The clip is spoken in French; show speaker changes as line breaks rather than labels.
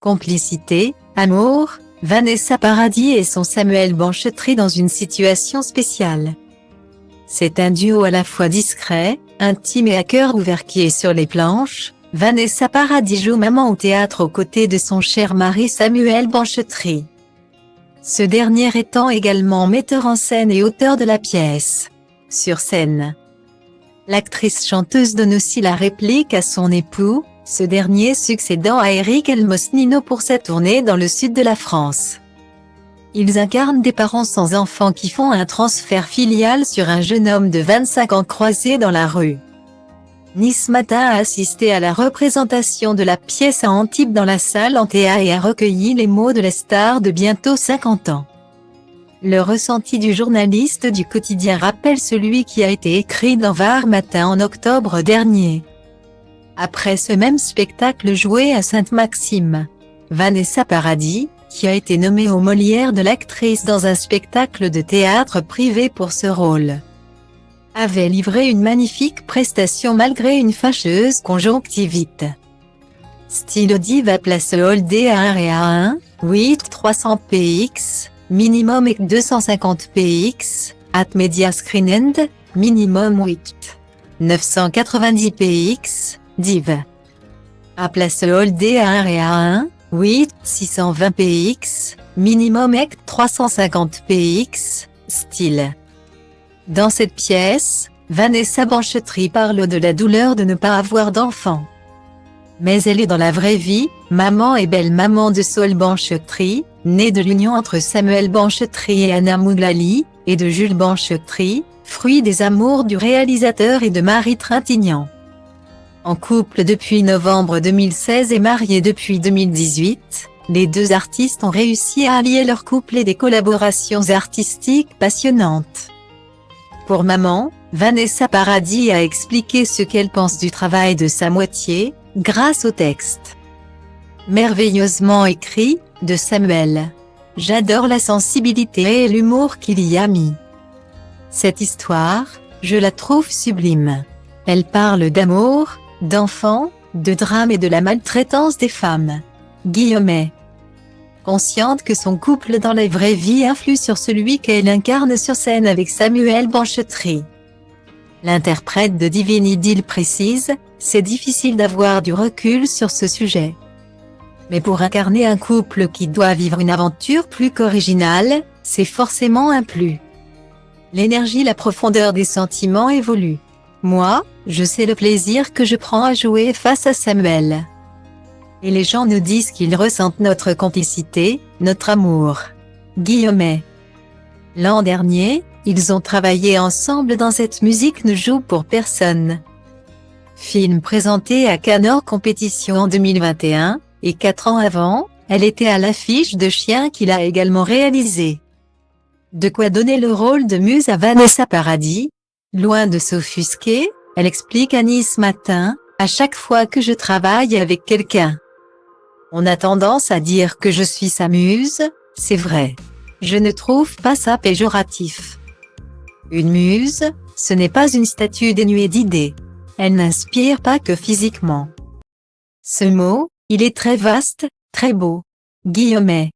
Complicité, amour, Vanessa Paradis et son Samuel Banchetry dans une situation spéciale. C'est un duo à la fois discret, intime et à cœur ouvert qui est sur les planches. Vanessa Paradis joue maman au théâtre aux côtés de son cher mari Samuel Banchetry. Ce dernier étant également metteur en scène et auteur de la pièce. Sur scène, l'actrice-chanteuse donne aussi la réplique à son époux, ce dernier succédant à Eric Elmosnino pour sa tournée dans le sud de la France. Ils incarnent des parents sans enfants qui font un transfert filial sur un jeune homme de 25 ans croisé dans la rue. Nice Matin a assisté à la représentation de la pièce à Antibes dans la salle Antea et a recueilli les mots de la star de bientôt 50 ans. Le ressenti du journaliste du quotidien rappelle celui qui a été écrit dans Var Matin en octobre dernier. Après ce même spectacle joué à Sainte-Maxime, Vanessa Paradis, qui a été nommée aux Molières de l'actrice dans un spectacle de théâtre privé pour ce rôle, avait livré une magnifique prestation malgré une fâcheuse conjonctivite. Style Diva Place Holdé à 1 et à 1, 8 300 px, minimum et 250 px, at Media Screen End, minimum 8 990 px, div. À Place Holdé à 1 et à 1, 8 620 px, minimum et 350 px, style. Dans cette pièce, Vanessa Banchetry parle de la douleur de ne pas avoir d'enfant. Mais elle est dans la vraie vie, maman et belle-maman de Saul Banchetry, née de l'union entre Samuel Banchetry et Anna Mouglali, et de Jules Banchetry, fruit des amours du réalisateur et de Marie Trintignant. En couple depuis novembre 2016 et mariés depuis 2018, les deux artistes ont réussi à allier leur couple et des collaborations artistiques passionnantes. Pour maman, Vanessa Paradis a expliqué ce qu'elle pense du travail de sa moitié, grâce au texte merveilleusement écrit de Samuel. J'adore la sensibilité et l'humour qu'il y a mis. Cette histoire, je la trouve sublime. Elle parle d'amour, d'enfants, de drame et de la maltraitance des femmes. Guillemets. Consciente que son couple dans la vraie vie influe sur celui qu'elle incarne sur scène avec Samuel Banchetry. L'interprète de Divine Idylle précise, c'est difficile d'avoir du recul sur ce sujet. Mais pour incarner un couple qui doit vivre une aventure plus qu'originale, c'est forcément un plus. L'énergie, la profondeur des sentiments évoluent. Moi, je sais le plaisir que je prends à jouer face à Samuel. Et les gens nous disent qu'ils ressentent notre complicité, notre amour. Guillemets. L'an dernier, ils ont travaillé ensemble dans Cette musique ne joue pour personne. Film présenté à Cannes hors compétition en 2021, et 4 ans avant, elle était à l'affiche de Chien qu'il a également réalisé. De quoi donner le rôle de muse à Vanessa Paradis. Loin de s'offusquer, elle explique à Nice Matin, à chaque fois que je travaille avec quelqu'un, on a tendance à dire que je suis sa muse, c'est vrai. Je ne trouve pas ça péjoratif. Une muse, ce n'est pas une statue dénuée d'idées. Elle n'inspire pas que physiquement. Ce mot, il est très vaste, très beau. Guillemets.